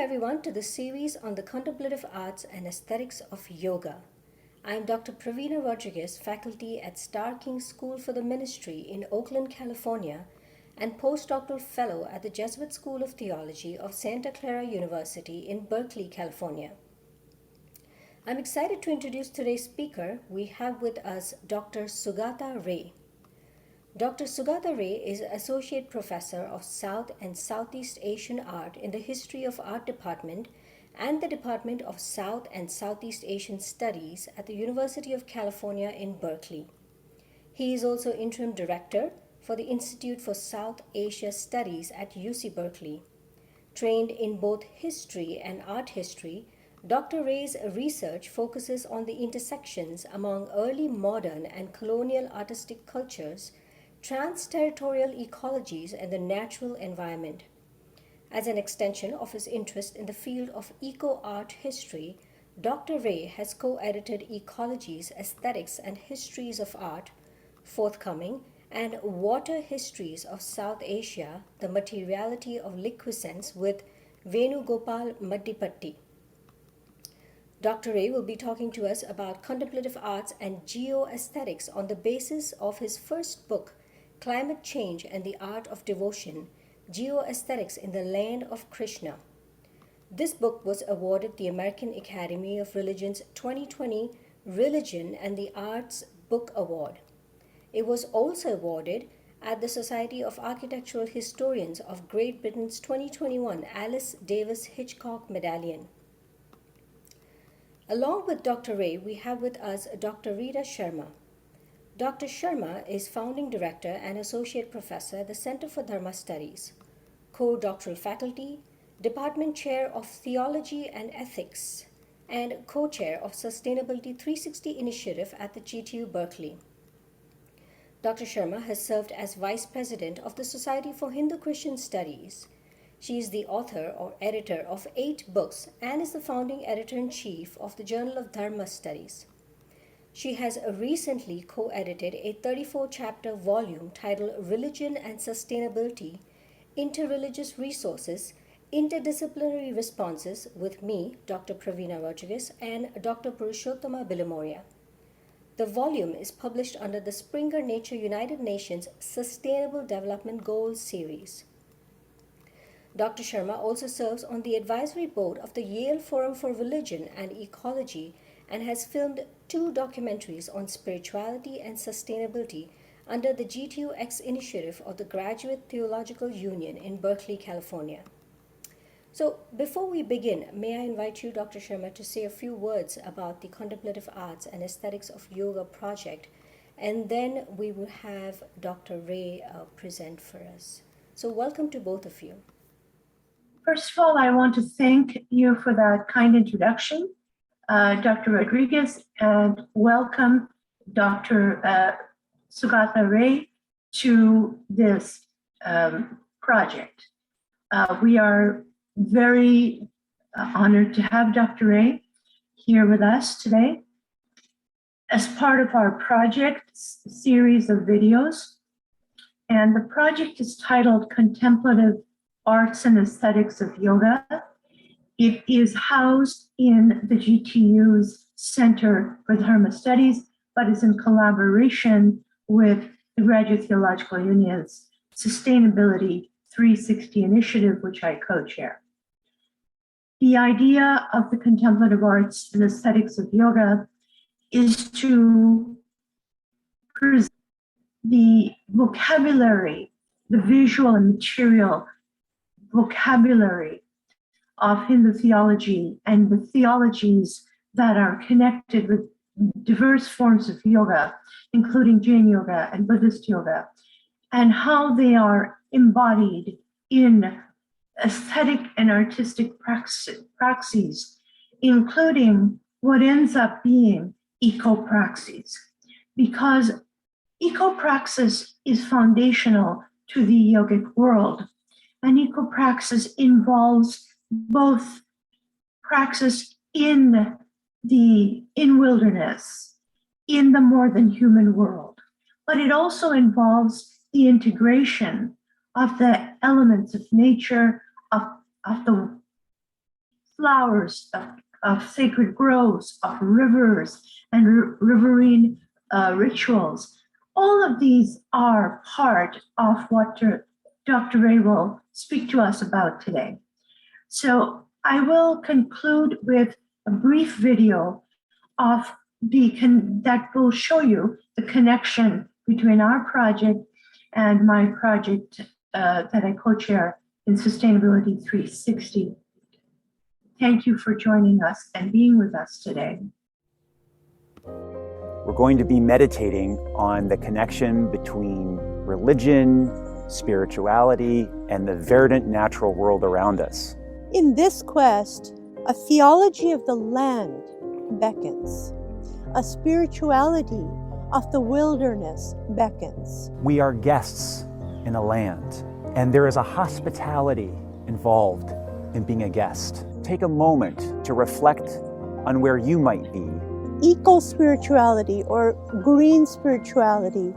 everyone to the series on the contemplative arts and aesthetics of yoga. I am Dr. Praveena Rodriguez, faculty at Star King School for the Ministry in Oakland, California, and postdoctoral fellow at the Jesuit School of Theology of Santa Clara University in Berkeley, California. I'm excited to introduce today's speaker. We have with us Dr. Sugata Ray. Dr. Sugata Ray is Associate Professor of South and Southeast Asian Art in the History of Art Department and the Department of South and Southeast Asian Studies at the University of California in Berkeley. He is also Interim Director for the Institute for South Asia Studies at UC Berkeley. Trained in both history and art history, Dr. Ray's research focuses on the intersections among early modern and colonial artistic cultures, trans-territorial ecologies, and the natural environment. As an extension of his interest in the field of EcoArt history, Dr. Ray has co-edited Ecologies, Aesthetics, and Histories of Art, forthcoming, and Water Histories of South Asia, The Materiality of Liquescence with Venugopal Maddipatti. Dr. Ray will be talking to us about contemplative arts and geoaesthetics on the basis of his first book, Climate Change and the Art of Devotion, Geoaesthetics in the Land of Krishna. This book was awarded the American Academy of Religion's 2020 Religion and the Arts Book Award. It was also awarded at the Society of Architectural Historians of Great Britain's 2021 Alice Davis Hitchcock Medallion. Along with Dr. Ray, we have with us Dr. Rita Sherma. Dr. Sherma is founding director and associate professor at the Center for Dharma Studies, co-doctoral faculty, department chair of theology and ethics, and co-chair of Sustainability 360 initiative at the GTU Berkeley. Dr. Sherma has served as vice president of the Society for Hindu-Christian Studies. She is the author or editor of 8 books and is the founding editor-in-chief of the Journal of Dharma Studies. She has recently co-edited a 34-chapter volume titled Religion and Sustainability, Interreligious Resources, Interdisciplinary Responses with me, Dr. Praveena Rodriguez, and Dr. Purushottama Bilamoria. The volume is published under the Springer Nature United Nations Sustainable Development Goals series. Dr. Sherma also serves on the advisory board of the Yale Forum for Religion and Ecology and has filmed 2 documentaries on spirituality and sustainability under the G2X initiative of the Graduate Theological Union in Berkeley, California. So before we begin, may I invite you, Dr. Sherma, to say a few words about the Contemplative Arts and Aesthetics of Yoga project, and then we will have Dr. Ray present for us. So welcome to both of you. First of all, I want to thank you for that kind introduction, Dr. Rodriguez, and welcome Dr. Sugata Ray to this project. We are very honored to have Dr. Ray here with us today as part of our project series of videos. And the project is titled Contemplative Arts and Aesthetics of Yoga. It is housed in the GTU's Center for Dharma Studies, but is in collaboration with the Graduate Theological Union's Sustainability 360 initiative, which I co-chair. The idea of the contemplative arts and aesthetics of yoga is to present the vocabulary, the visual and material vocabulary of Hindu theology and the theologies that are connected with diverse forms of yoga, including Jain yoga and Buddhist yoga, and how they are embodied in aesthetic and artistic praxis, including what ends up being eco-praxis, because eco-praxis is foundational to the yogic world. And eco-praxis involves both praxis in wilderness, in the more than human world, but it also involves the integration of the elements of nature, of the flowers, of sacred groves, of rivers, and riverine rituals. All of these are part of what Dr. Ray will speak to us about today. So I will conclude with a brief video of that will show you the connection between our project and my project that I co-chair in Sustainability 360. Thank you for joining us and being with us today. We're going to be meditating on the connection between religion, spirituality, and the verdant natural world around us. In this quest, a theology of the land beckons. A spirituality of the wilderness beckons. We are guests in a land, and there is a hospitality involved in being a guest. Take a moment to reflect on where you might be. Eco-spirituality or green spirituality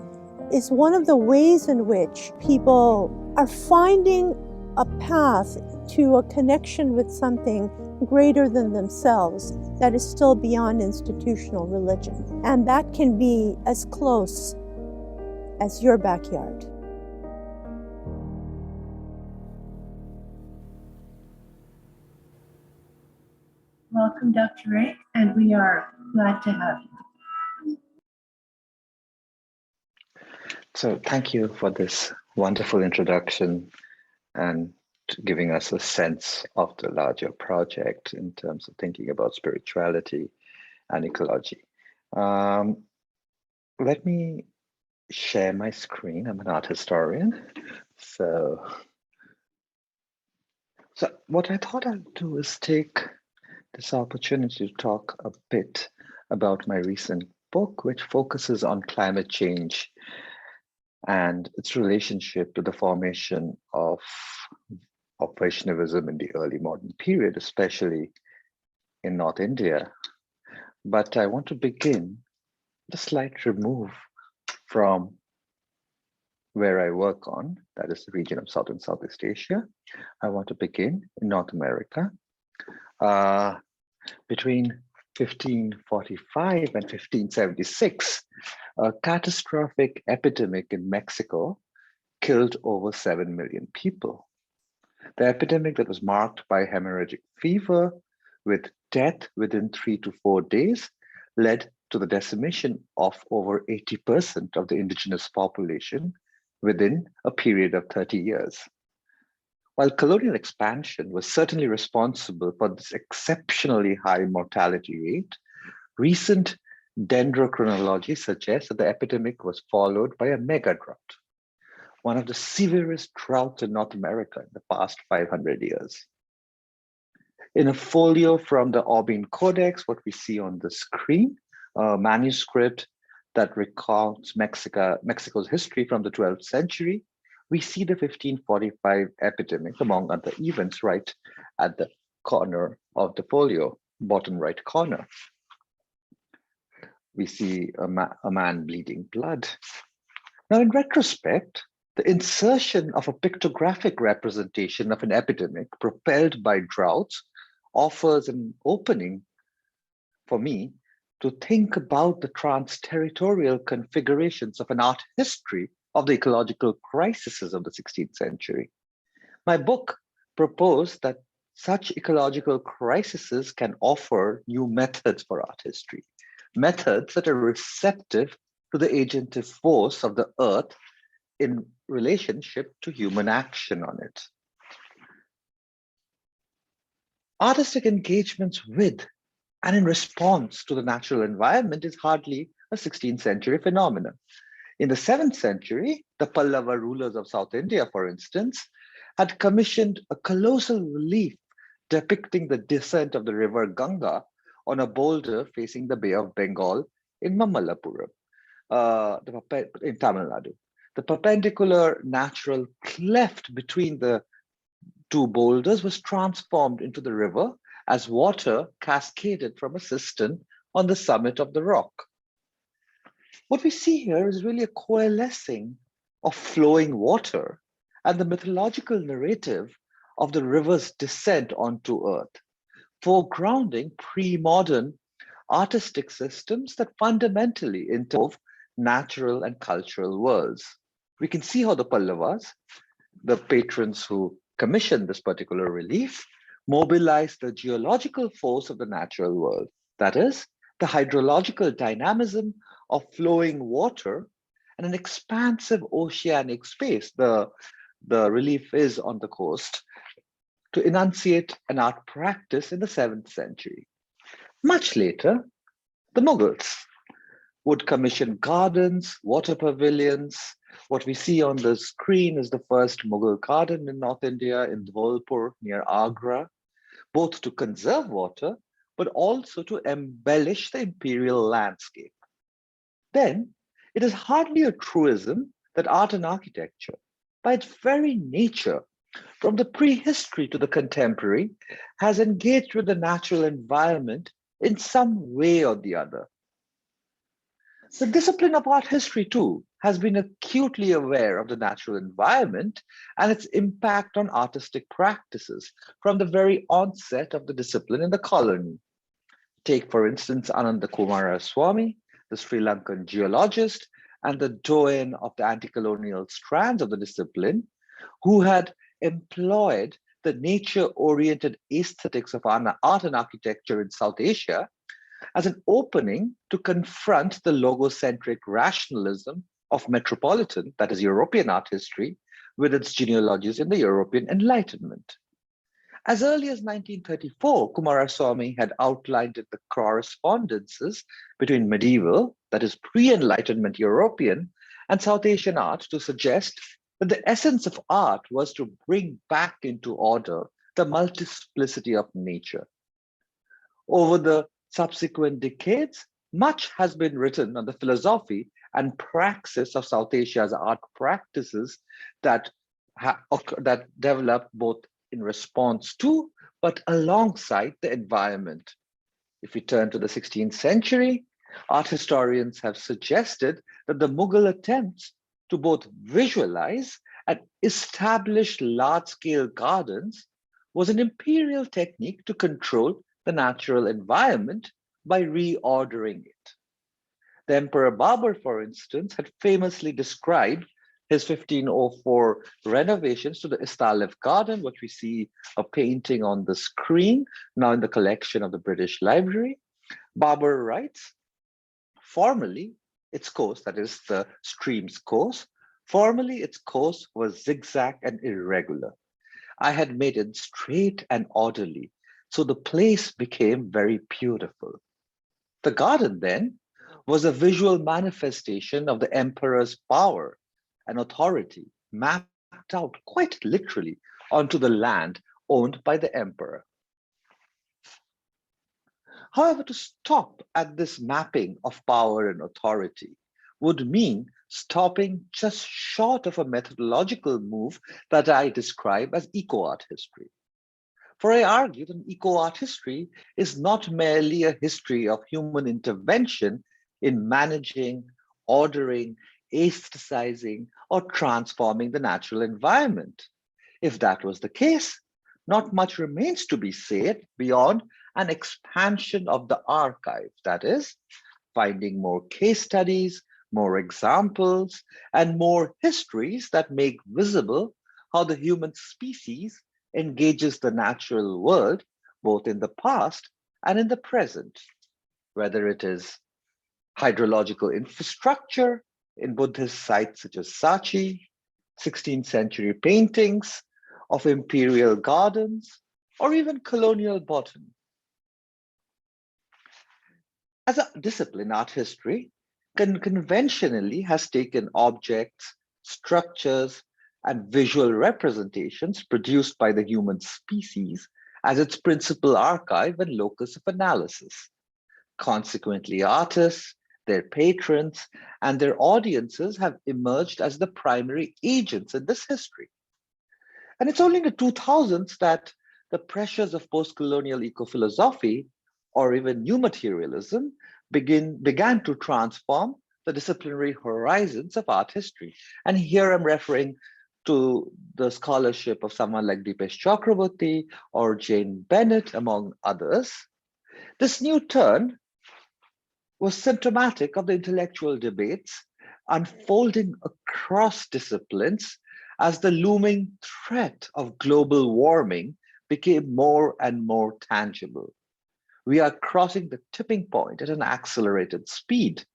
is one of the ways in which people are finding a path to a connection with something greater than themselves that is still beyond institutional religion. And that can be as close as your backyard. Welcome, Dr. Ray, and we are glad to have you. So thank you for this wonderful introduction and giving us a sense of the larger project in terms of thinking about spirituality and ecology. Let me share my screen. I'm an art historian. So what I thought I'd do is take this opportunity to talk a bit about my recent book, which focuses on climate change and its relationship to the formation of Vaishnavism in the early modern period, especially in North India. But I want to begin with a slight remove from where I work on, that is the region of South and Southeast Asia. I want to begin in North America. Between 1545 and 1576, a catastrophic epidemic in Mexico killed over 7 million people. The epidemic that was marked by hemorrhagic fever with death within 3 to 4 days led to the decimation of over 80% of the indigenous population within a period of 30 years. While colonial expansion was certainly responsible for this exceptionally high mortality rate, recent dendrochronology suggests that the epidemic was followed by a mega drought, one of the severest droughts in North America in the past 500 years. In a folio from the Atom Codex, what we see on the screen, a manuscript that recounts Mexico's history from the 12th century, we see the 1545 epidemic, among other events, right at the corner of the folio, bottom right corner. We see a man bleeding blood. Now, in retrospect, the insertion of a pictographic representation of an epidemic propelled by droughts offers an opening for me to think about the trans-territorial configurations of an art history of the ecological crises of the 16th century. My book proposed that such ecological crises can offer new methods for art history, methods that are receptive to the agentive force of the earth in relationship to human action on it. Artistic engagements with and in response to the natural environment is hardly a 16th century phenomenon. In the 7th century, the Pallava rulers of South India, for instance, had commissioned a colossal relief depicting the descent of the river Ganga on a boulder facing the Bay of Bengal in Mamallapuram, in Tamil Nadu. The perpendicular natural cleft between the two boulders was transformed into the river as water cascaded from a cistern on the summit of the rock. What we see here is really a coalescing of flowing water and the mythological narrative of the river's descent onto earth. foregrounding pre-modern artistic systems that fundamentally interwove natural and cultural worlds. We can see how the Pallavas, the patrons who commissioned this particular relief, mobilized the geological force of the natural world, that is, the hydrological dynamism of flowing water and an expansive oceanic space. The relief is on the coast, to enunciate an art practice in the 7th century. Much later, the Mughals would commission gardens, water pavilions. What we see on the screen is the first Mughal garden in North India, in Dhawalpur near Agra, both to conserve water, but also to embellish the imperial landscape. Then, it is hardly a truism that art and architecture, by its very nature, from the prehistory to the contemporary, has engaged with the natural environment in some way or the other. The discipline of art history, too, has been acutely aware of the natural environment and its impact on artistic practices from the very onset of the discipline in the colony. Take, for instance, Ananda Kumaraswamy, the Sri Lankan geologist and the doyen of the anti-colonial strands of the discipline, who had employed the nature-oriented aesthetics of art and architecture in South Asia as an opening to confront the logocentric rationalism of metropolitan, that is European art history, with its genealogies in the European Enlightenment. As early as 1934, Kumaraswamy had outlined the correspondences between medieval, that is pre-Enlightenment European, and South Asian art to suggest that the essence of art was to bring back into order the multiplicity of nature. Over the subsequent decades, much has been written on the philosophy and praxis of South Asia's art practices that developed both in response to, but alongside the environment. If we turn to the 16th century, art historians have suggested that the Mughal attempts to both visualize and establish large-scale gardens was an imperial technique to control the natural environment by reordering it. The Emperor Babur, for instance, had famously described his 1504 renovations to the Istalev Garden, which we see a painting on the screen, now in the collection of the British Library. Babur writes, formerly, its course, that is the stream's course, formerly its course was zigzag and irregular. I had made it straight and orderly, so the place became very beautiful. The garden then was a visual manifestation of the emperor's power and authority mapped out quite literally onto the land owned by the emperor. However, to stop at this mapping of power and authority would mean stopping just short of a methodological move that I describe as EcoArt history. For I argue that EcoArt history is not merely a history of human intervention in managing, ordering, aestheticizing, or transforming the natural environment. If that was the case, not much remains to be said beyond an expansion of the archive, that is, finding more case studies, more examples, and more histories that make visible how the human species engages the natural world, both in the past and in the present, whether it is hydrological infrastructure in Buddhist sites such as Sachi, 16th century paintings of imperial gardens, or even colonial botany. As a discipline, art history conventionally has taken objects, structures, and visual representations produced by the human species as its principal archive and locus of analysis. Consequently, artists, their patrons, and their audiences have emerged as the primary agents in this history. And it's only in the 2000s that the pressures of postcolonial ecophilosophy, or even new materialism, began to transform the disciplinary horizons of art history. And here I'm referring to the scholarship of someone like Dipesh Chakraborty or Jane Bennett, among others, this new turn was symptomatic of the intellectual debates unfolding across disciplines as the looming threat of global warming became more and more tangible. We are crossing the tipping point at an accelerated speed.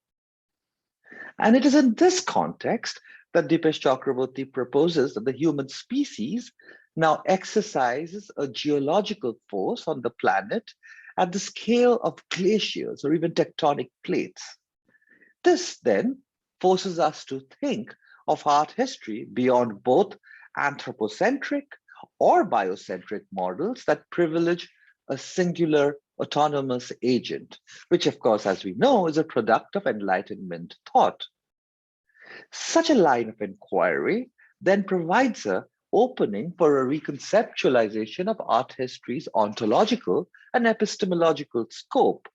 And it is in this context that Dipesh Chakraborty proposes that the human species now exercises a geological force on the planet at the scale of glaciers or even tectonic plates. This then forces us to think of art history beyond both anthropocentric or biocentric models that privilege a singular autonomous agent, which of course, as we know, is a product of Enlightenment thought. Such a line of inquiry then provides an opening for a reconceptualization of art history's ontological and epistemological scope,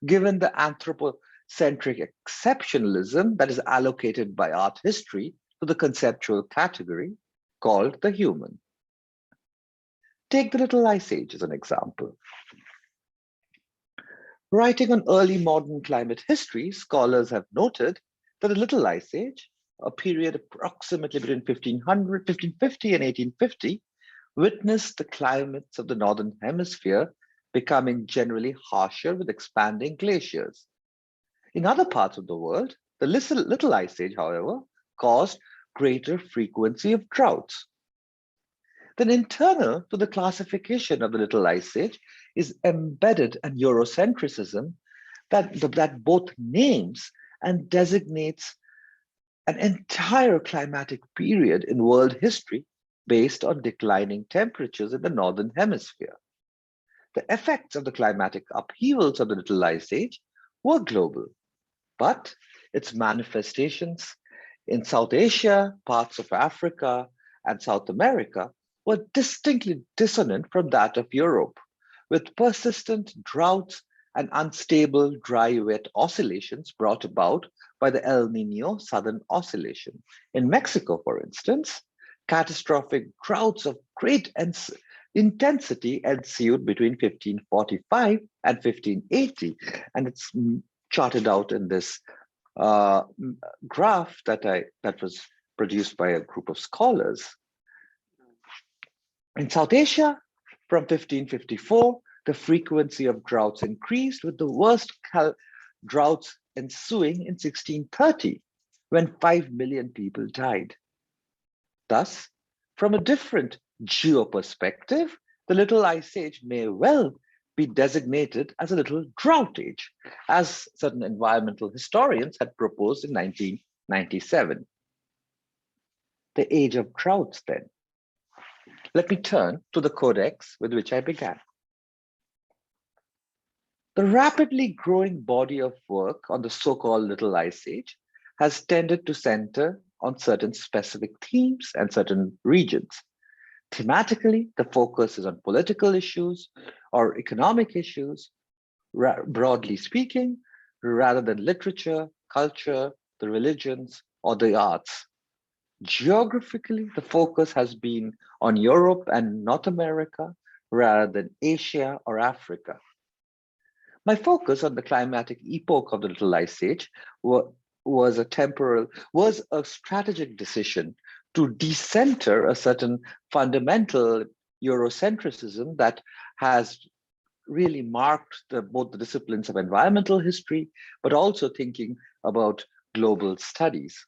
given the anthropocentric exceptionalism that is allocated by art history to the conceptual category called the human. Take the Little Ice Age as an example. Writing on early modern climate history, scholars have noted that the Little Ice Age, a period approximately between 1550 and 1850, witnessed the climates of the Northern Hemisphere becoming generally harsher with expanding glaciers. In other parts of the world, the Little Ice Age, however, caused greater frequency of droughts. Then internal to the classification of the Little Ice Age is embedded an Eurocentricism that both names and designates an entire climatic period in world history based on declining temperatures in the Northern Hemisphere. The effects of the climatic upheavals of the Little Ice Age were global, but its manifestations in South Asia, parts of Africa, and South America were distinctly dissonant from that of Europe, with persistent droughts and unstable dry-wet oscillations brought about by the El Nino Southern Oscillation. In Mexico, for instance, catastrophic droughts of great intensity ensued between 1545 and 1580, and it's charted out in this graph that was produced by a group of scholars. In South Asia, from 1554, the frequency of droughts increased, with the worst droughts ensuing in 1630, when 5 million people died. Thus, from a different geoperspective, the Little Ice Age may well be designated as a little drought age, as certain environmental historians had proposed in 1997. The age of droughts, then. Let me turn to the codex with which I began. The rapidly growing body of work on the so-called Little Ice Age has tended to center on certain specific themes and certain regions. Thematically, the focus is on political issues or economic issues, broadly speaking, rather than literature, culture, the religions, or the arts. Geographically, the focus has been on Europe and North America rather than Asia or Africa. My focus on the climatic epoch of the Little Ice Age was a strategic decision to decenter a certain fundamental Eurocentricism that has really marked both the disciplines of environmental history, but also thinking about global studies.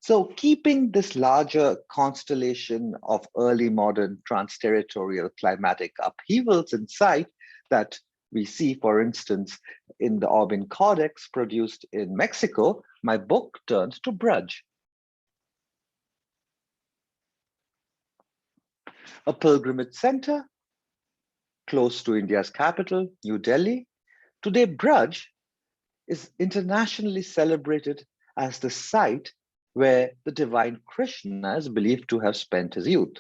So keeping this larger constellation of early modern trans-territorial climatic upheavals in sight that we see, for instance, in the Atom Codex produced in Mexico, my book turned to Braj, a pilgrimage center close to India's capital, New Delhi. Today, Braj is internationally celebrated as the site where the divine Krishna is believed to have spent his youth.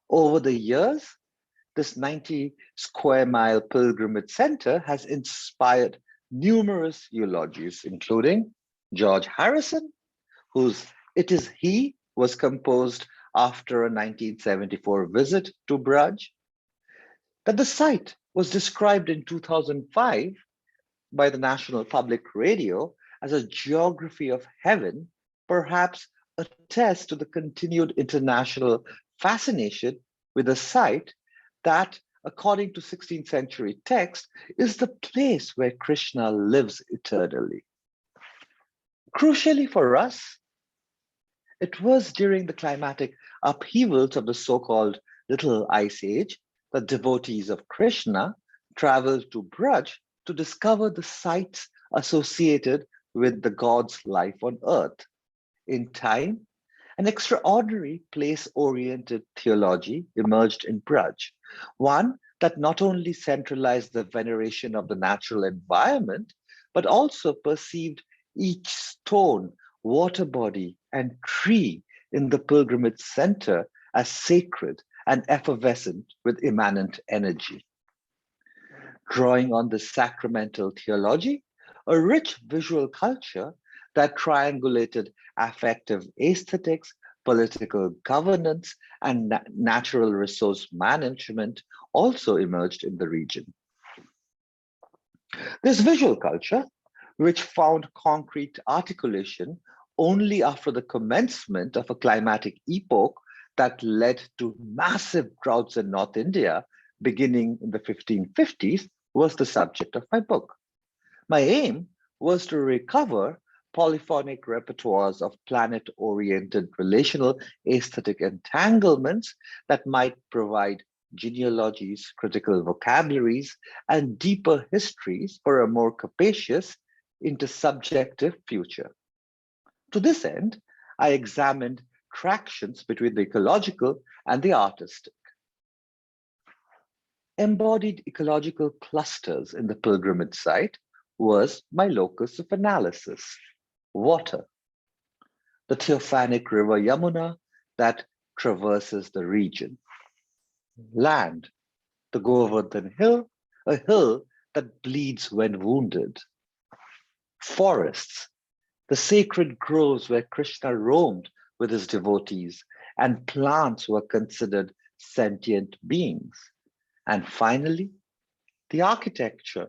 Over the years, this 90-square-mile pilgrimage center has inspired numerous eulogies, including George Harrison, whose "It is He was composed after a 1974 visit to Braj, that the site was described in 2005 by the National Public Radio as a geography of heaven, perhaps attests to the continued international fascination with a site that, according to 16th century text, is the place where Krishna lives eternally. Crucially for us, it was during the climatic upheavals of the so-called Little Ice Age that devotees of Krishna traveled to Braj to discover the sites associated with the god's life on earth. In time, an extraordinary place-oriented theology emerged in Braj, one that not only centralized the veneration of the natural environment, but also perceived each stone, water body, and tree in the pilgrimage center as sacred and effervescent with immanent energy. Drawing on the sacramental theology, a rich visual culture that triangulated affective aesthetics, political governance, and natural resource management also emerged in the region. This visual culture, which found concrete articulation only after the commencement of a climatic epoch that led to massive droughts in North India beginning in the 1550s, was the subject of my book. My aim was to recover polyphonic repertoires of planet-oriented relational aesthetic entanglements that might provide genealogies, critical vocabularies, and deeper histories for a more capacious, intersubjective future. To this end, I examined tractions between the ecological and the artistic. Embodied ecological clusters in the pilgrimage site was my locus of analysis: water, the theophanic river Yamuna that traverses the region; land, the Govardhan hill, a hill that bleeds when wounded; forests, the sacred groves where Krishna roamed with his devotees, and plants were considered sentient beings; and finally, the architecture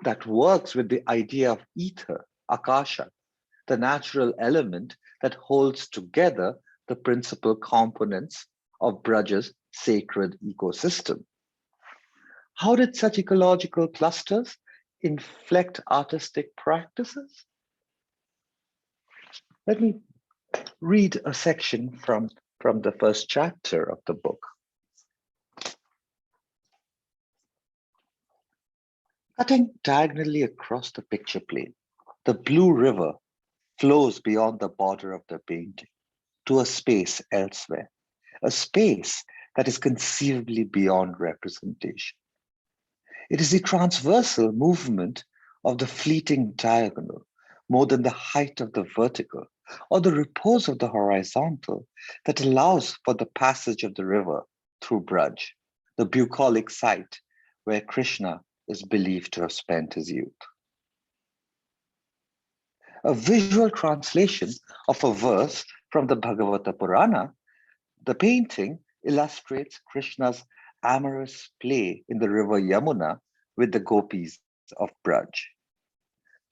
that works with the idea of ether, akasha, the natural element that holds together the principal components of Braj's sacred ecosystem. How did such ecological clusters inflect artistic practices? Let me read a section from the first chapter of the book. Cutting diagonally across the picture plane, the blue river flows beyond the border of the painting to a space elsewhere, a space that is conceivably beyond representation. It is the transversal movement of the fleeting diagonal, more than the height of the vertical, or the repose of the horizontal, that allows for the passage of the river through Braj, the bucolic site where Krishna is believed to have spent his youth. A visual translation of a verse from the Bhagavata Purana, the painting illustrates Krishna's amorous play in the river Yamuna with the gopis of Braj.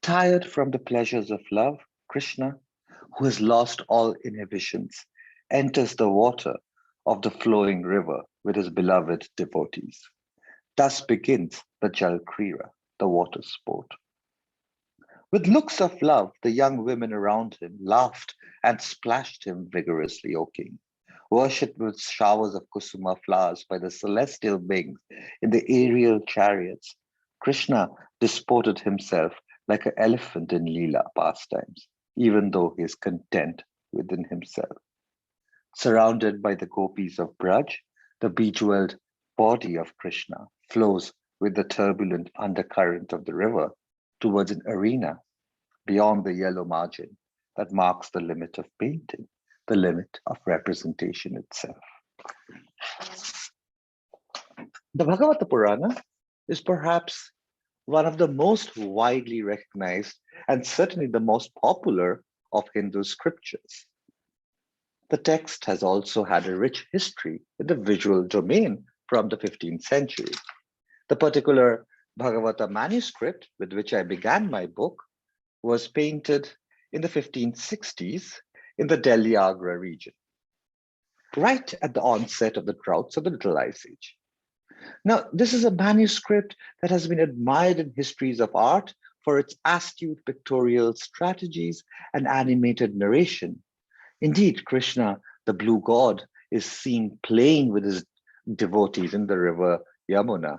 Tired from the pleasures of love, Krishna, who has lost all inhibitions, enters the water of the flowing river with his beloved devotees. Thus begins the Jal Krira, the water sport. With looks of love, the young women around him laughed and splashed him vigorously, O king. Worshipped with showers of kusuma flowers by the celestial beings in the aerial chariots, Krishna disported himself like an elephant in Leela pastimes, even though he is content within himself. Surrounded by the gopis of Braj, the bejeweled body of Krishna flows with the turbulent undercurrent of the river towards an arena beyond the yellow margin that marks the limit of painting, the limit of representation itself. The Bhagavata Purana is perhaps one of the most widely recognized and certainly the most popular of Hindu scriptures. The text has also had a rich history in the visual domain from the 15th century. The particular Bhagavata manuscript with which I began my book was painted in the 1560s in the Delhi-Agra region, right at the onset of the droughts of the Little Ice Age. Now, this is a manuscript that has been admired in histories of art for its astute pictorial strategies and animated narration. Indeed, Krishna, the blue god, is seen playing with his devotees in the river Yamuna.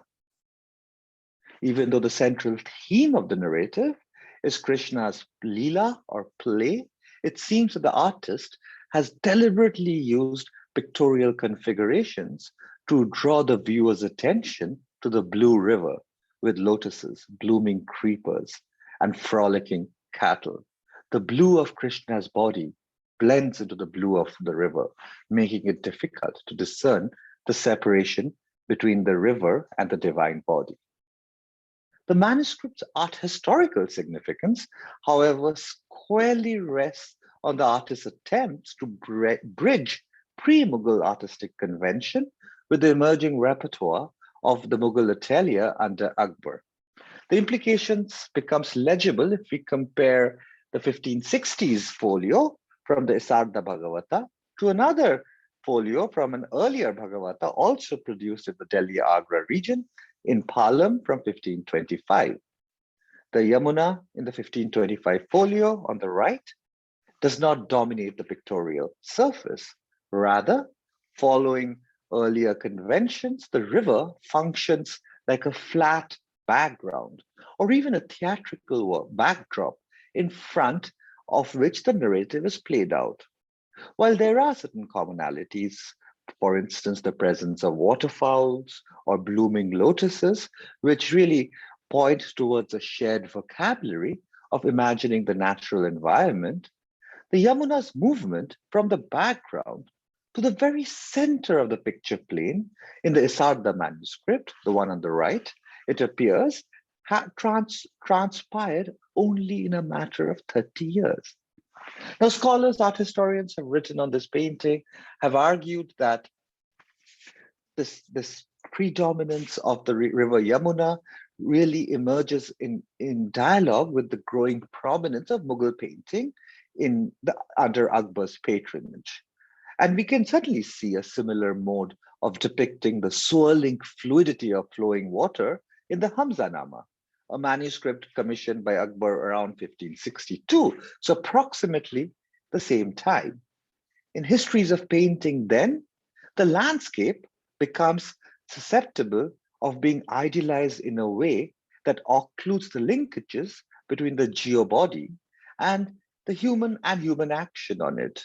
Even though the central theme of the narrative is Krishna's lila or play, it seems that the artist has deliberately used pictorial configurations to draw the viewer's attention to the blue river with lotuses, blooming creepers, and frolicking cattle. The blue of Krishna's body blends into the blue of the river, making it difficult to discern the separation between the river and the divine body. The manuscript's art historical significance, however, squarely rests on the artist's attempts to bridge pre-Mughal artistic convention with the emerging repertoire of the Mughal atelier under Akbar. The implications becomes legible if we compare the 1560s folio from the Isarda Bhagavata to another folio from an earlier Bhagavata also produced in the Delhi-Agra region in Palam from 1525. The Yamuna in the 1525 folio on the right does not dominate the pictorial surface. Rather, following earlier conventions, the river functions like a flat background or even a theatrical backdrop in front of which the narrative is played out. While there are certain commonalities, for instance, the presence of waterfowls or blooming lotuses, which really point towards a shared vocabulary of imagining the natural environment, the Yamuna's movement from the background to the very center of the picture plane in the Isarda manuscript, the one on the right, it appears, transpired only in a matter of 30 years. Now, scholars, art historians have written on this painting, have argued that this predominance of the river Yamuna really emerges in dialogue with the growing prominence of Mughal painting under Akbar's patronage. And we can certainly see a similar mode of depicting the swirling fluidity of flowing water in the Hamzanama, a manuscript commissioned by Akbar around 1562, so approximately the same time. In histories of painting then, the landscape becomes susceptible of being idealized in a way that occludes the linkages between the geobody and the human action on it.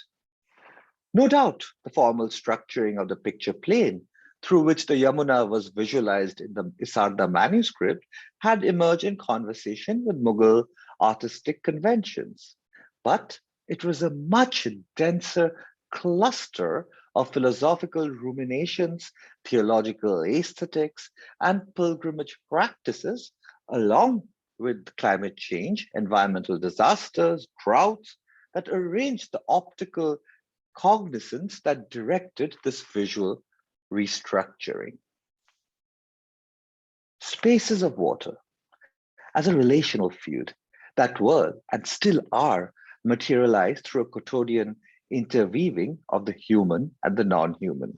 No doubt, the formal structuring of the picture plane through which the Yamuna was visualized in the Isarda manuscript had emerged in conversation with Mughal artistic conventions. But it was a much denser cluster of philosophical ruminations, theological aesthetics, and pilgrimage practices, along with climate change, environmental disasters, droughts, that arranged the optical cognizance that directed this visual restructuring. Spaces of water as a relational field that were and still are materialized through a quotidian interweaving of the human and the non-human.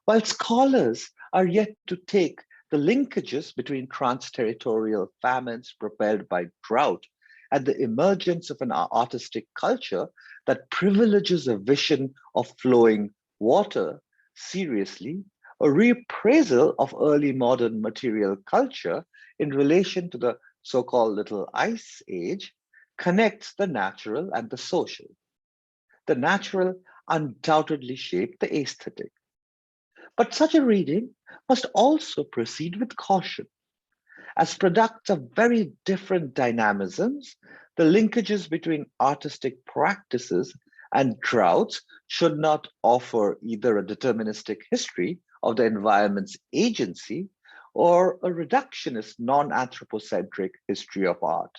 While scholars are yet to take the linkages between trans-territorial famines propelled by drought and the emergence of an artistic culture that privileges a vision of flowing water seriously, a reappraisal of early modern material culture in relation to the so-called Little Ice Age connects the natural and the social. The natural undoubtedly shaped the aesthetic. But such a reading must also proceed with caution. As products of very different dynamisms, the linkages between artistic practices and droughts should not offer either a deterministic history of the environment's agency or a reductionist non-anthropocentric history of art.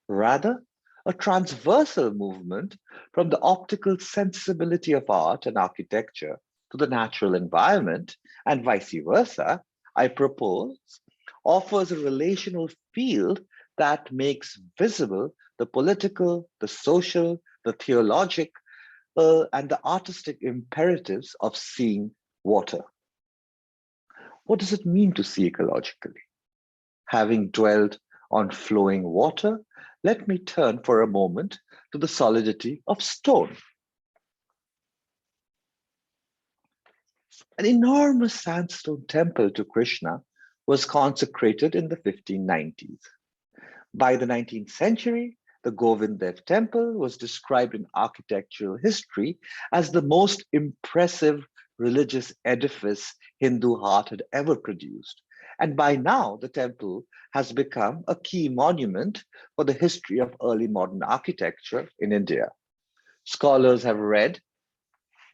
Rather, a transversal movement from the optical sensibility of art and architecture to the natural environment and vice versa, I propose, offers a relational field that makes visible the political, the social, the theologic, and the artistic imperatives of seeing water. What does it mean to see ecologically? Having dwelled on flowing water, let me turn for a moment to the solidity of stone. An enormous sandstone temple to Krishna was consecrated in the 1590s. By the 19th century, the Govardhan Temple was described in architectural history as the most impressive religious edifice Hindu art had ever produced. And by now, the temple has become a key monument for the history of early modern architecture in India. Scholars have read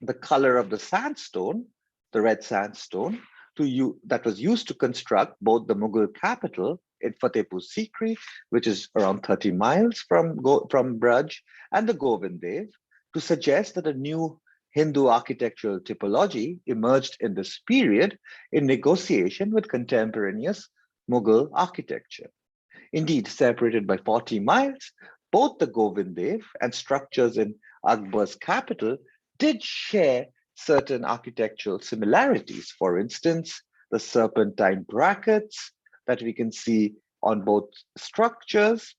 the color of the sandstone, the red sandstone, that was used to construct both the Mughal capital in Fatehpur Sikri, which is around 30 miles from Braj, and the Govardhan, to suggest that a new Hindu architectural typology emerged in this period in negotiation with contemporaneous Mughal architecture. Indeed, separated by 40 miles, both the Govardhan and structures in Akbar's capital did share certain architectural similarities. For instance, the serpentine brackets that we can see on both structures,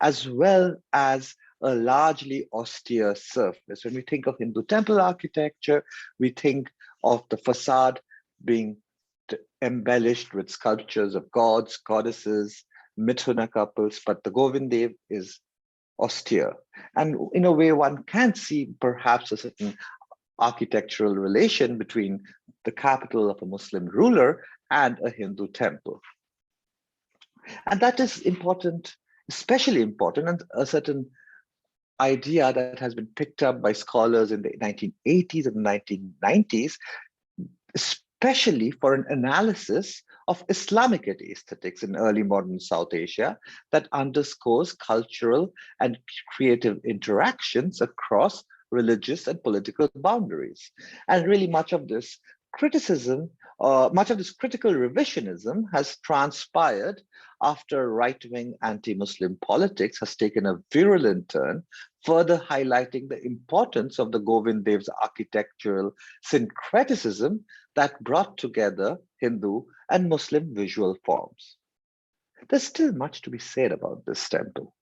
as well as a largely austere surface. When we think of Hindu temple architecture, we think of the facade being embellished with sculptures of gods, goddesses, Mithuna couples, but the Govardhan is austere. And in a way, one can see perhaps a certain architectural relation between the capital of a Muslim ruler and a Hindu temple. And that is important, especially important, and a certain idea that has been picked up by scholars in the 1980s and 1990s, especially for an analysis of Islamic aesthetics in early modern South Asia that underscores cultural and creative interactions across religious and political boundaries. And really much of this criticism, much of this critical revisionism has transpired after right-wing anti-Muslim politics has taken a virulent turn, further highlighting the importance of the Govardhan's architectural syncretism that brought together Hindu and Muslim visual forms. There's still much to be said about this temple.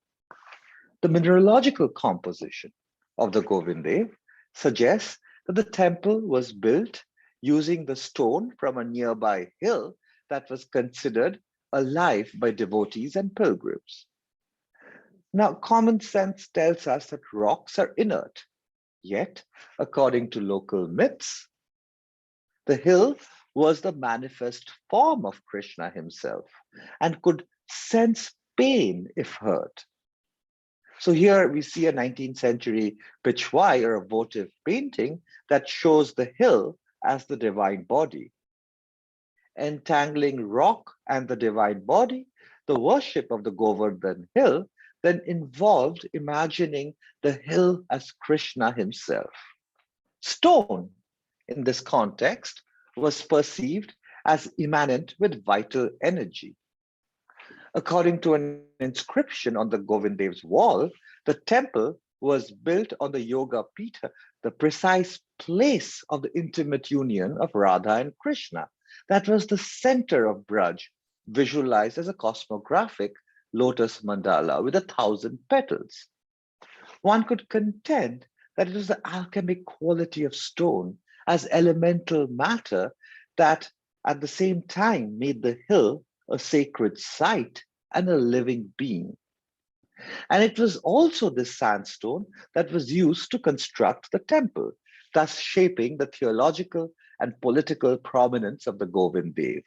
The mineralogical composition of the Govardhan suggests that the temple was built using the stone from a nearby hill that was considered alive by devotees and pilgrims. Now, common sense tells us that rocks are inert, yet, according to local myths, the hill was the manifest form of Krishna himself and could sense pain if hurt. So here we see a 19th century Pichwai or a votive painting that shows the hill as the divine body. Entangling rock and the divine body, the worship of the Govardhan hill then involved imagining the hill as Krishna himself. Stone, in this context, was perceived as immanent with vital energy. According to an inscription on the Govardhan's wall, the temple was built on the Yoga Pitha, the precise place of the intimate union of Radha and Krishna. That was the center of Braj, visualized as a cosmographic lotus mandala with 1,000 petals. One could contend that it was the alchemic quality of stone as elemental matter that at the same time made the hill a sacred site and a living being. And it was also this sandstone that was used to construct the temple, thus shaping the theological and political prominence of the Govardhan,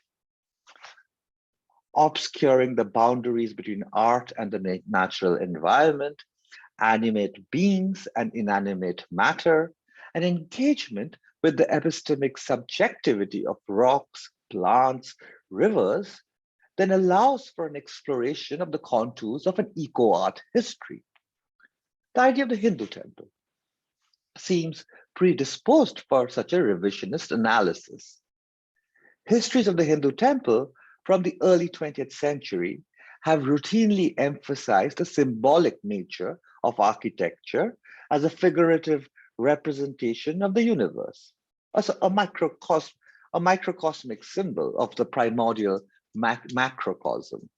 obscuring the boundaries between art and the natural environment, animate beings and inanimate matter, and engagement with the epistemic subjectivity of rocks, plants, rivers, then allows for an exploration of the contours of an EcoArt history. The idea of the Hindu temple seems predisposed for such a revisionist analysis. Histories of the Hindu temple from the early 20th century have routinely emphasized the symbolic nature of architecture as a figurative representation of the universe, as a microcosmic symbol of the primordial macrocosm.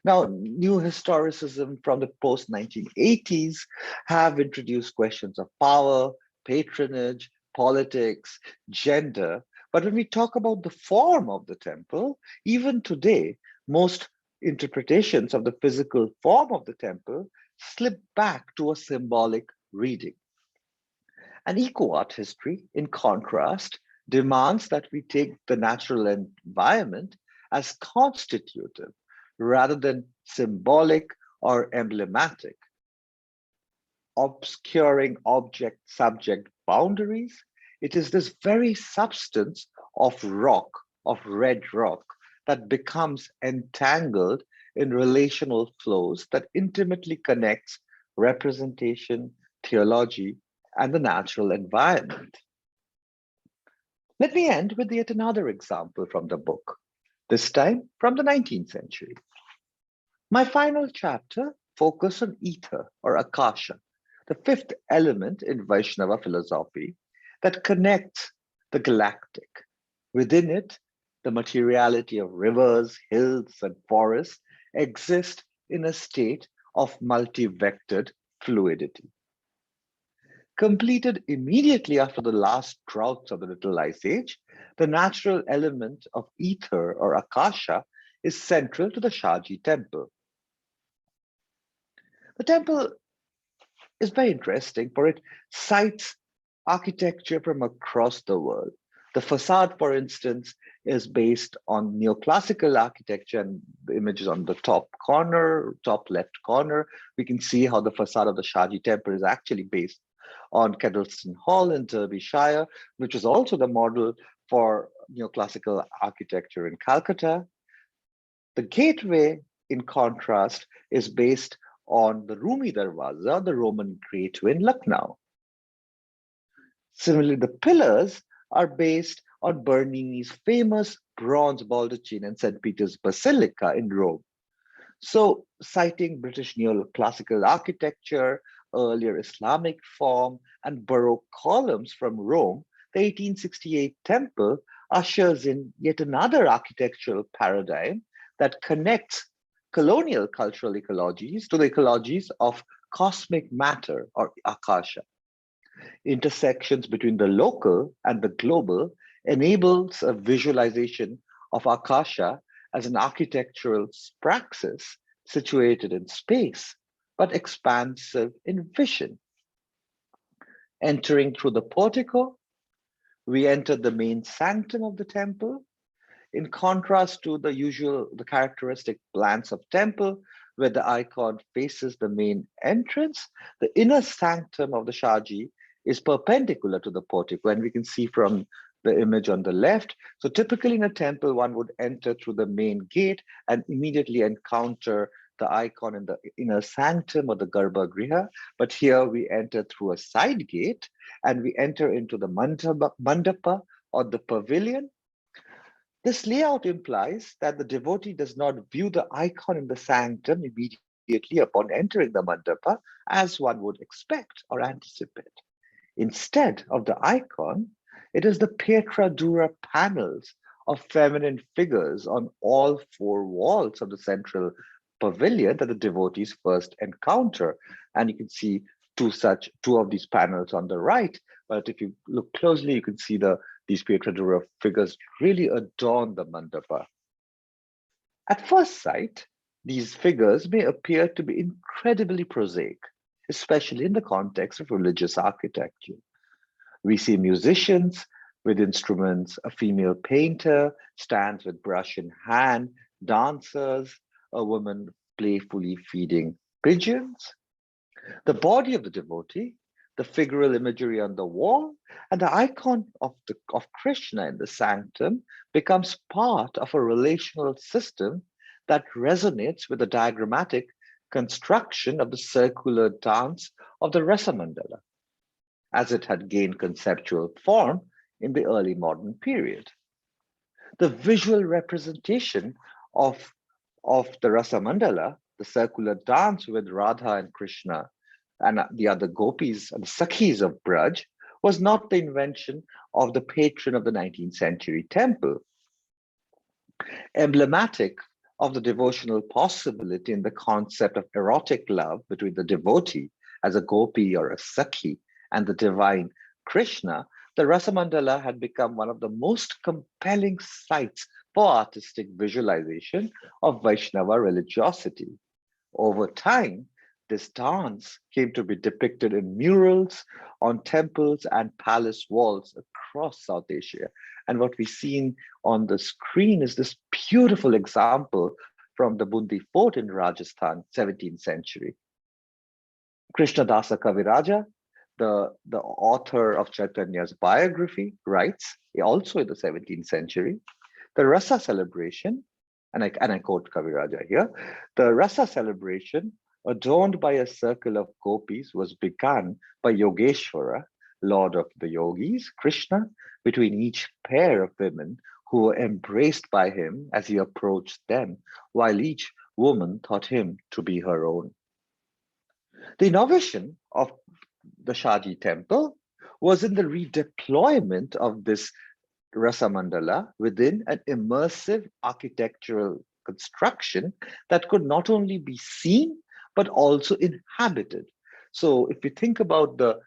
Now, new historicism from the post-1980s have introduced questions of power, patronage, politics, gender. But when we talk about the form of the temple, even today, most interpretations of the physical form of the temple slip back to a symbolic reading. And EcoArt history, in contrast, demands that we take the natural environment as constitutive rather than symbolic or emblematic, obscuring object-subject boundaries. It is this very substance of rock, of red rock, that becomes entangled in relational flows that intimately connects representation, theology, and the natural environment. Let me end with yet another example from the book, this time from the 19th century. My final chapter focused on ether or akasha, the fifth element in Vaishnava philosophy that connects the galactic. Within it, the materiality of rivers, hills, and forests exist in a state of multi-vectored fluidity. Completed immediately after the last droughts of the Little Ice Age, the natural element of ether or akasha is central to the Shaji temple. The temple is very interesting, for it cites architecture from across the world. The facade, for instance, is based on neoclassical architecture, and the image is on the top corner, top left corner. We can see how the facade of the Shaji temple is actually based on Kedleston Hall in Derbyshire, which is also the model for neoclassical architecture in Calcutta. The gateway, in contrast, is based on the Rumi Darwaza, the Roman gateway in Lucknow. Similarly, the pillars are based on Bernini's famous bronze baldachin in St. Peter's Basilica in Rome. So, citing British neoclassical architecture, earlier Islamic form, and Baroque columns from Rome, the 1868 temple ushers in yet another architectural paradigm that connects colonial cultural ecologies to the ecologies of cosmic matter or akasha. Intersections between the local and the global enables a visualization of akasha as an architectural praxis situated in space, but expansive in vision. Entering through the portico, we enter the main sanctum of the temple. In contrast to the characteristic plans of temple, where the icon faces the main entrance, the inner sanctum of the Shaji is perpendicular to the portico, and we can see from the image on the left. So typically in a temple, one would enter through the main gate and immediately encounter the icon in the inner sanctum or the Garbhagriha. But here we enter through a side gate and we enter into the mandapa or the pavilion. This layout implies that the devotee does not view the icon in the sanctum immediately upon entering the mandapa, as one would expect or anticipate. Instead of the icon, it is the Petra Dura panels of feminine figures on all four walls of the central pavilion that the devotees first encounter. And you can see two of these panels on the right. But if you look closely, you can see these Petra Dura figures really adorn the mandapa. At first sight, these figures may appear to be incredibly prosaic, especially in the context of religious architecture. We see musicians with instruments, a female painter stands with brush in hand, dancers, a woman playfully feeding pigeons. The body of the devotee, the figural imagery on the wall, and the icon of Krishna in the sanctum becomes part of a relational system that resonates with the diagrammatic construction of the circular dance of the Rasa Mandala, as it had gained conceptual form in the early modern period. The visual representation of the Rasa Mandala, the circular dance with Radha and Krishna and the other gopis and Sakhis of Braj, was not the invention of the patron of the 19th century temple. Emblematic of the devotional possibility in the concept of erotic love between the devotee as a gopi or a Sakhi and the divine Krishna, the Rasa Mandala had become one of the most compelling sites for artistic visualization of Vaishnava religiosity. Over time, this dance came to be depicted in murals on temples and palace walls across South Asia. And what we've seen on the screen is this beautiful example from the Bundi fort in Rajasthan, 17th century. Krishnadasa Kaviraja, the author of Chaitanya's biography, writes, also in the 17th century, the Rasa celebration, and I quote Kaviraja here, the Rasa celebration adorned by a circle of gopis was begun by Yogeshwara, lord of the yogis, Krishna, between each pair of women who were embraced by him as he approached them, while each woman thought him to be her own. The innovation of the Shaji temple was in the redeployment of this Rasa Mandala within an immersive architectural construction that could not only be seen, but also inhabited. So if we think about the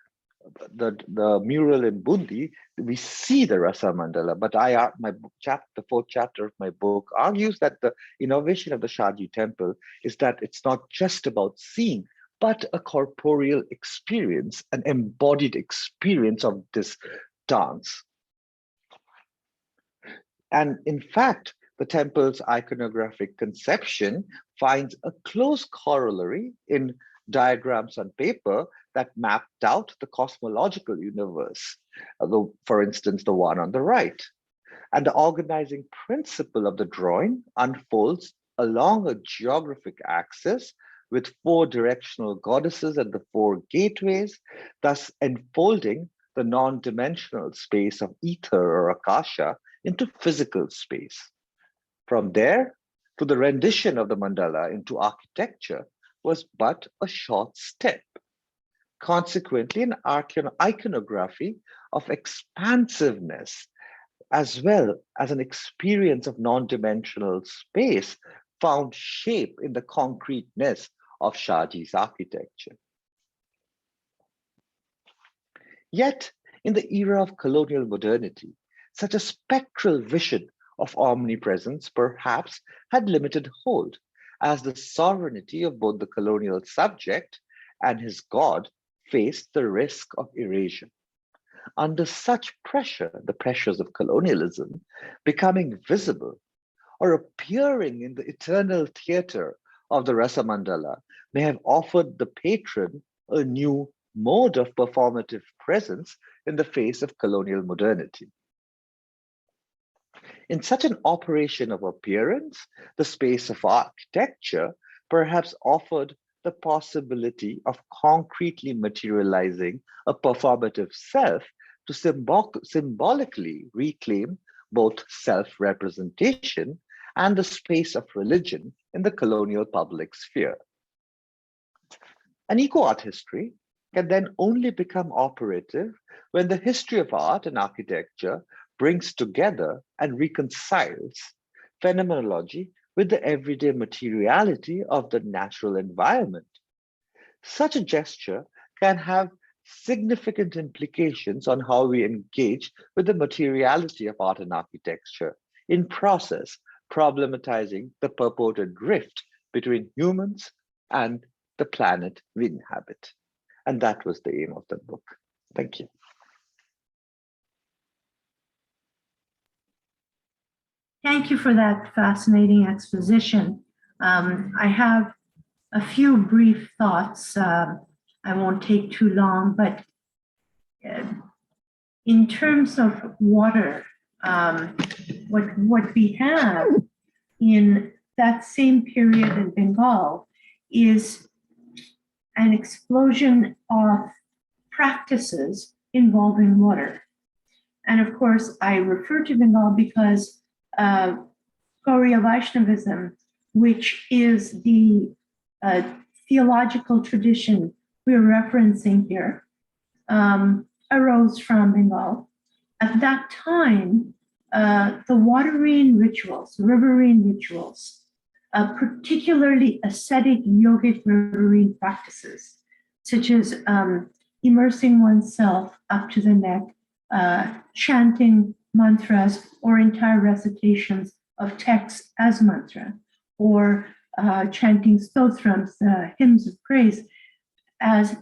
mural in Bundi, we see the Rasa Mandala, but the fourth chapter of my book argues that the innovation of the Shaji temple is that it's not just about seeing, but a corporeal experience, an embodied experience of this dance. And in fact, the temple's iconographic conception finds a close corollary in diagrams on paper that mapped out the cosmological universe, for instance, the one on the right. And the organizing principle of the drawing unfolds along a geographic axis with 4 directional goddesses and the 4 gateways, thus enfolding the non-dimensional space of ether or akasha into physical space. From there to the rendition of the mandala into architecture was but a short step. Consequently, an iconography of expansiveness as well as an experience of non-dimensional space found shape in the concreteness of Shaji's architecture. Yet, in the era of colonial modernity, such a spectral vision of omnipresence perhaps had limited hold, as the sovereignty of both the colonial subject and his god faced the risk of erasure. Under such pressure, the pressures of colonialism, becoming visible or appearing in the eternal theater of the Rasa Mandala may have offered the patron a new mode of performative presence in the face of colonial modernity. In such an operation of appearance, the space of architecture perhaps offered the possibility of concretely materializing a performative self to symbolically reclaim both self-representation and the space of religion in the colonial public sphere. An EcoArt history can then only become operative when the history of art and architecture brings together and reconciles phenomenology with the everyday materiality of the natural environment. Such a gesture can have significant implications on how we engage with the materiality of art and architecture, in process problematizing the purported rift between humans and the planet we inhabit. And that was the aim of the book. Thank you. Thank you for that fascinating exposition. I have a few brief thoughts. I won't take too long, but in terms of water, what we have in that same period in Bengal is an explosion of practices involving water. And of course, I refer to Bengal because Gauriya Vaishnavism, which is the theological tradition we're referencing here, arose from Bengal. At that time, the waterine rituals, riverine rituals, particularly ascetic yogic riverine practices, such as immersing oneself up to the neck, chanting mantras or entire recitations of texts as mantra, or chanting stotrams, hymns of praise, as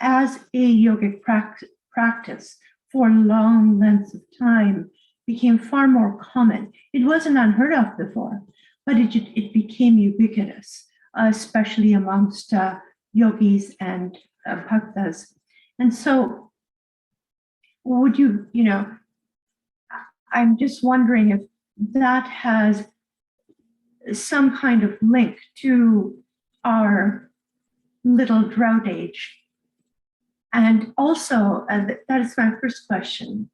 a yogic practice for long lengths of time became far more common. It wasn't unheard of before, but it became ubiquitous, especially amongst yogis and bhaktas. And so would you, I'm just wondering if that has some kind of link to our little drought age. And also, that is my first question,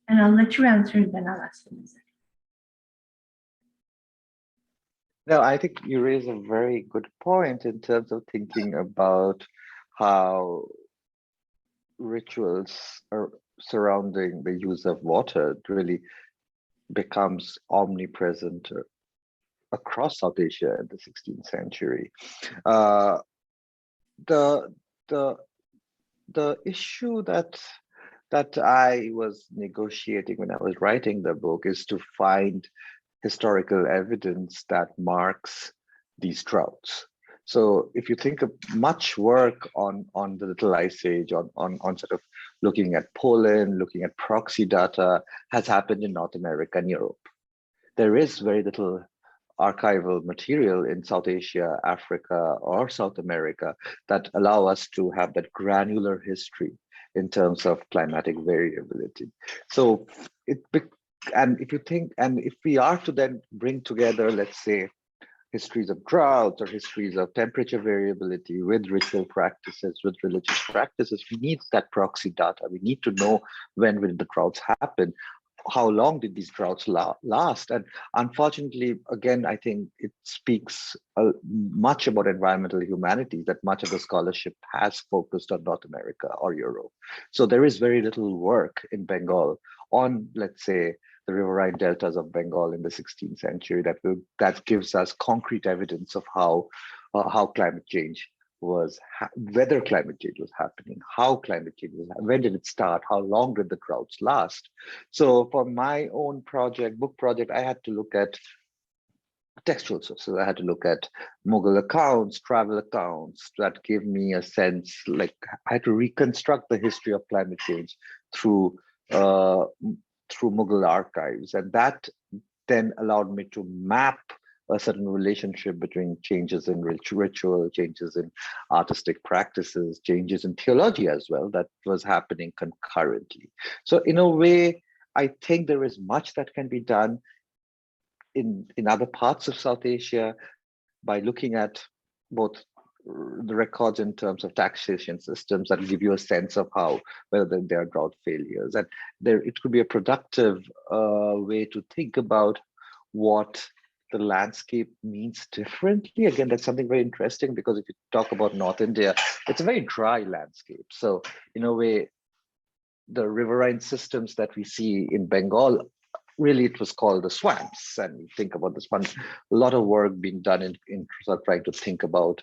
and I'll let you answer it, then I'll ask them a second. No, I think you raise a very good point in terms of thinking about how rituals surrounding the use of water really becomes omnipresent across South Asia in the 16th century. The issue that I was negotiating when I was writing the book is to find historical evidence that marks these droughts. So if you think of much work on the Little Ice Age, on sort of looking at pollen, looking at proxy data, has happened in North America and Europe. There is very little archival material in South Asia, Africa, or South America that allow us to have that granular history in terms of climatic variability. So if we are to then bring together, let's say, histories of droughts or histories of temperature variability with ritual practices, with religious practices, we need that proxy data. We need to know when did the droughts happen, how long did these droughts last? And unfortunately, again, I think it speaks much about environmental humanities that much of the scholarship has focused on North America or Europe. So there is very little work in Bengal on, let's say, the riverine deltas of Bengal in the 16th century that gives us concrete evidence of how climate change was, whether climate change was happening, how climate change was, when did it start, how long did the droughts last. So for my own book project, I had to look at textual sources. I had to look at Mughal accounts, travel accounts that gave me a sense, like I had to reconstruct the history of climate change through Mughal archives. And that then allowed me to map a certain relationship between changes in ritual, changes in artistic practices, changes in theology as well, that was happening concurrently. So in a way, I think there is much that can be done in other parts of South Asia by looking at both the records in terms of taxation systems that give you a sense of whether there are drought failures. And it could be a productive way to think about what the landscape means differently. Again, that's something very interesting, because if you talk about North India, it's a very dry landscape. So in a way, the riverine systems that we see in Bengal, really it was called the swamps. And we think about this one, a lot of work being done in trying to think about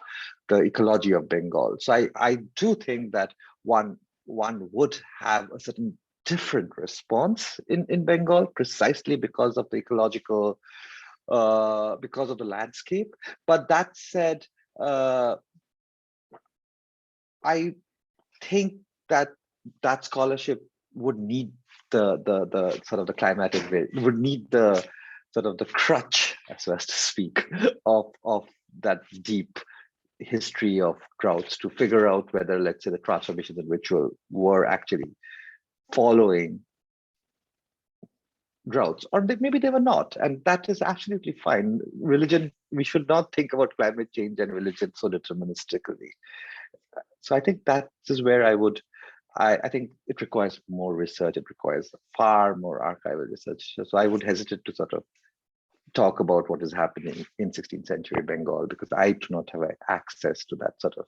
the ecology of Bengal. So I do think that one would have a certain different response in Bengal, precisely because of the ecological, because of the landscape. But that said, I think that scholarship would need the sort of the climatic, would need the sort of the crutch, so as to speak, of that deep history of droughts to figure out whether, let's say, the transformations in ritual were actually following droughts, or maybe they were not, and that is absolutely fine. Religion, we should not think about climate change and religion so deterministically. So I think that is where I think it requires more research. It requires far more archival research. So I would hesitate to sort of talk about what is happening in 16th century Bengal, because I do not have access to that sort of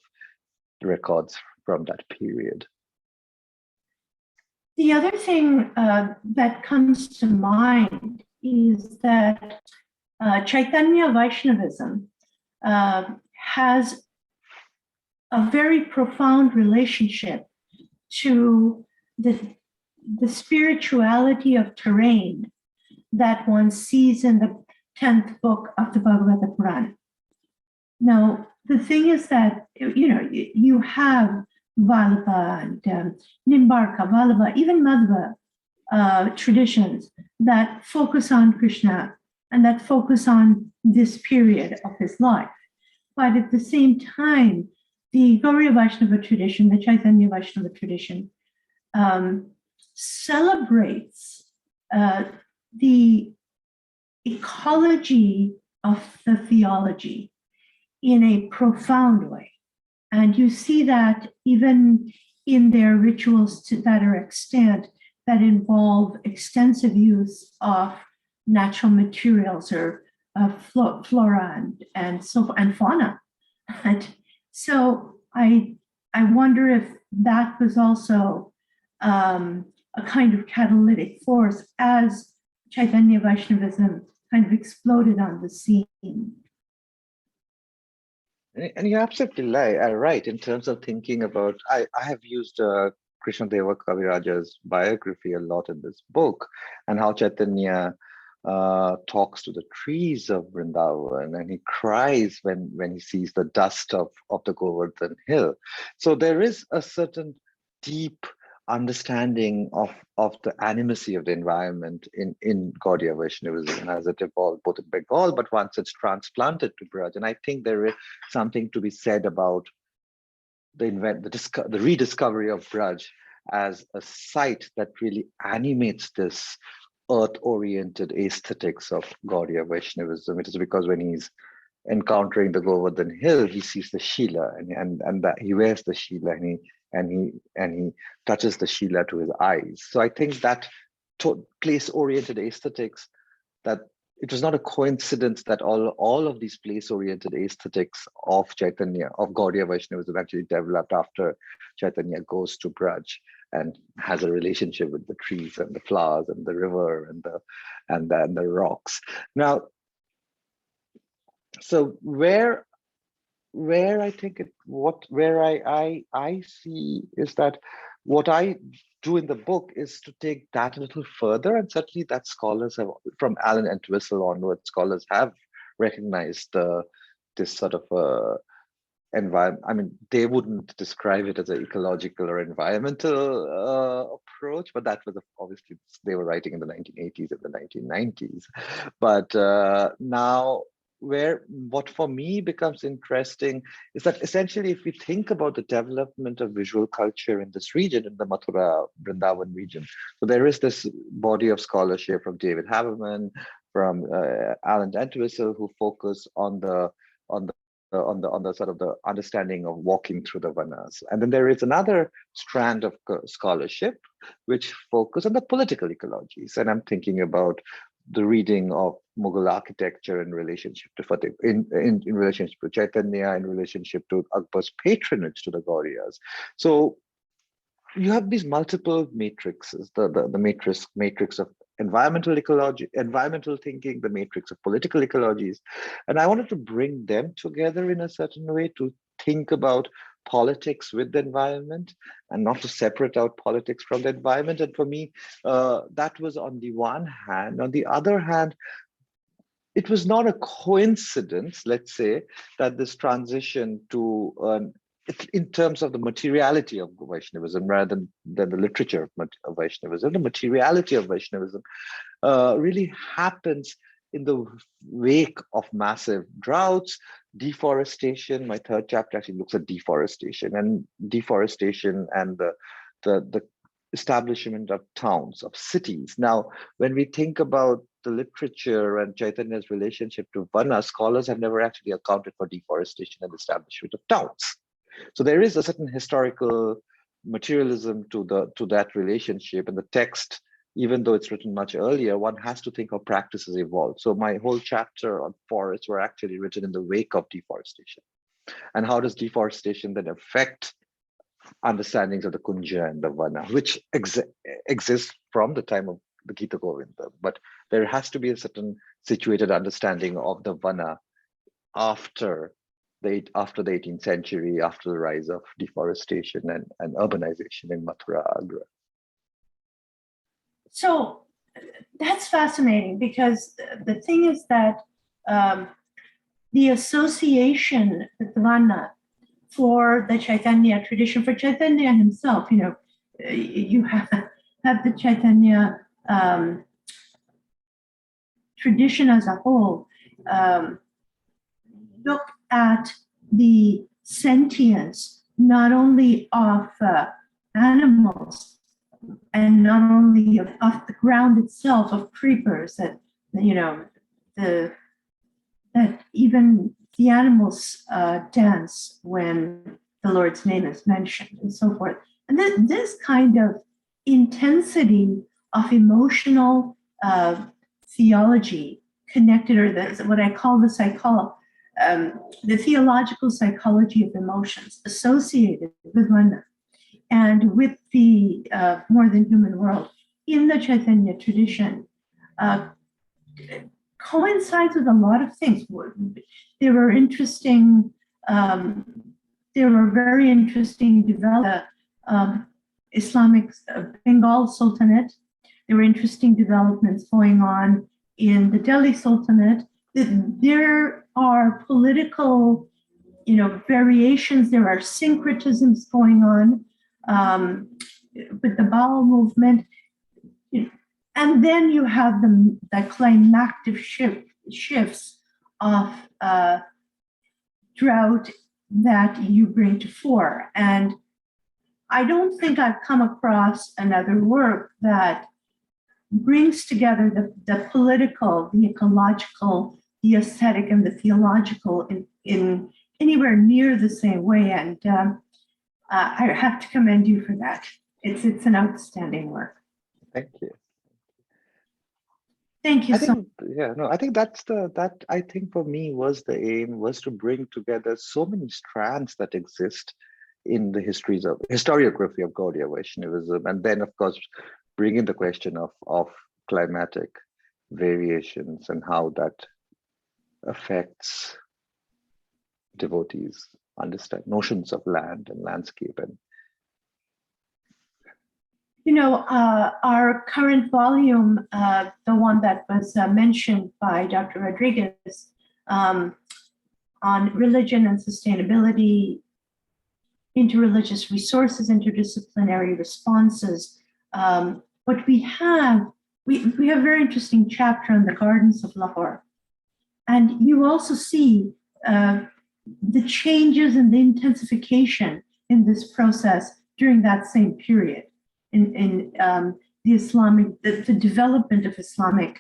records from that period. The other thing that comes to mind is that Chaitanya Vaishnavism has a very profound relationship to the spirituality of terrain that one sees in the 10th book of the Bhagavata Purana. Now, the thing is that, you have Vallabha and Nimbarka, Vallabha, even Madhva traditions that focus on Krishna and that focus on this period of his life. But at the same time, the Gauriya Vaishnava tradition, the Chaitanya Vaishnava tradition, celebrates the ecology of the theology in a profound way. And you see that even in their rituals that are extant, that involve extensive use of natural materials or flora and fauna. And so I wonder if that was also a kind of catalytic force as Chaitanya Vaishnavism kind of exploded on the scene. And you're absolutely right in terms of thinking about, I have used Krishnadeva Kaviraja's biography a lot in this book, and how Chaitanya talks to the trees of Vrindavan, and he cries when he sees the dust of the Govardhan hill. So there is a certain deep understanding of the animacy of the environment in Gaudiya Vaishnavism as it evolved both in Bengal, but once it's transplanted to Braj. And I think there is something to be said about the rediscovery of Braj as a site that really animates this earth-oriented aesthetics of Gaudiya Vaishnavism. It is because when he's encountering the Govardhan hill, he sees the Shila, and that he wears the Shila, and he touches the Shila to his eyes. So I think that place-oriented aesthetics, that it was not a coincidence that all of these place-oriented aesthetics of Chaitanya, of Gaudiya Vaishnavism, actually developed after Chaitanya goes to Braj and has a relationship with the trees and the flowers and the river and the rocks. Now, so where I think I see is that what I do in the book is to take that a little further, and certainly that scholars have, from Allen Entwistle onward, scholars have recognized this sort of environment. I mean, they wouldn't describe it as an ecological or environmental approach, but that was obviously, they were writing in the 1980s and the 1990s. But now, what for me becomes interesting is that essentially, if we think about the development of visual culture in this region, in the Mathura Vrindavan region, so there is this body of scholarship from David Haberman, from Allen Entwistle, who focus on the sort of the understanding of walking through the vanas. And then there is another strand of scholarship which focus on the political ecologies. And I'm thinking about the reading of Mughal architecture in relationship to Fateh, in relationship to Chaitanya, in relationship to Akbar's patronage to the Gauriyas. So you have these multiple matrices, the matrix of environmental ecology, environmental thinking, the matrix of political ecologies. And I wanted to bring them together in a certain way to think about politics with the environment and not to separate out politics from the environment. And for me, that was on the one hand. On the other hand, it was not a coincidence, let's say, that this transition to in terms of the materiality of Vaishnavism rather than the literature of Vaishnavism, the materiality of Vaishnavism really happens in the wake of massive droughts, deforestation. My third chapter actually looks at deforestation and the establishment of towns, of cities. Now, when we think about the literature and Chaitanya's relationship to Vana, scholars have never actually accounted for deforestation and the establishment of towns. So there is a certain historical materialism to that relationship, and the text, even though it's written much earlier, one has to think how practices evolved. So my whole chapter on forests were actually written in the wake of deforestation. And how does deforestation then affect understandings of the Kunja and the Vana, which exist from the time of the Gita Govinda. But there has to be a certain situated understanding of the Vana after the 18th century, after the rise of deforestation and urbanization in Mathura, Agra. So that's fascinating, because the thing is that the association with Vana for the Chaitanya tradition, for Chaitanya himself, you have the Chaitanya tradition as a whole, look at the sentience not only of animals and not only of the ground itself, of creepers, that that even the animals dance when the Lord's name is mentioned, and so forth. And this kind of intensity of emotional theology connected, or what I call the theological psychology of emotions associated with Vana and with the more than human world in the Chaitanya tradition, coincides with a lot of things. There were interesting, there were very interesting Islamic Bengal Sultanate. There were interesting developments going on in the Delhi Sultanate. There are political, variations. There are syncretisms going on with the Baal movement. And then you have the climactic shifts of drought that you bring to fore. And I don't think I've come across another work that brings together the political, the ecological, the aesthetic, and the theological in anywhere near the same way. And I have to commend you for that. It's an outstanding work. Thank you. Thank you I so think, I think that I think for me was the aim, was to bring together so many strands that exist in the historiography of Gaudiya Vaishnavism, and then of course bring in the question of climatic variations and how that affects devotees' understand notions of land and landscape. And our current volume, the one that was mentioned by Dr. Rodriguez, on religion and sustainability, interreligious resources, interdisciplinary responses. What we have a very interesting chapter on the gardens of Lahore. And you also see the changes and the intensification in this process during that same period. In the Islamic, the development of Islamic,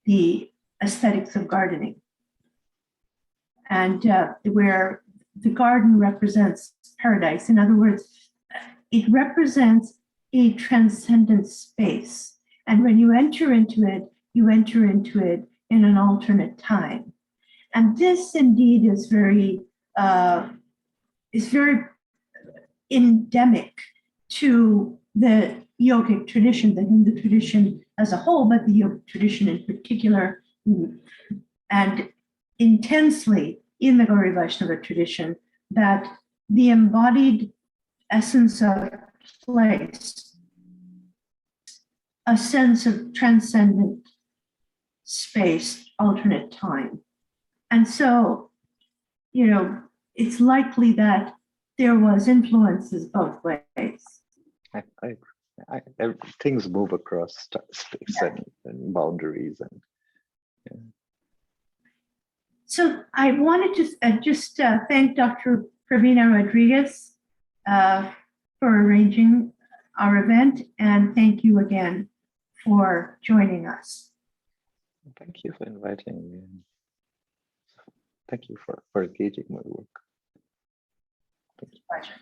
the aesthetics of gardening, and where the garden represents paradise. In other words, it represents a transcendent space, and when you enter into it in an alternate time. And this indeed is very endemic to the yogic tradition, the Hindu tradition as a whole, but the yogic tradition in particular, and intensely in the Gaudiya Vaishnava tradition, that the embodied essence of place, a sense of transcendent space, alternate time. And so, it's likely that there was influences both ways. Things move across space and boundaries. So I wanted to just thank Dr. Pravina Rodriguez for arranging our event, and thank you again for joining us. Thank you for inviting me. Thank you for engaging my work. Thank you. Pleasure.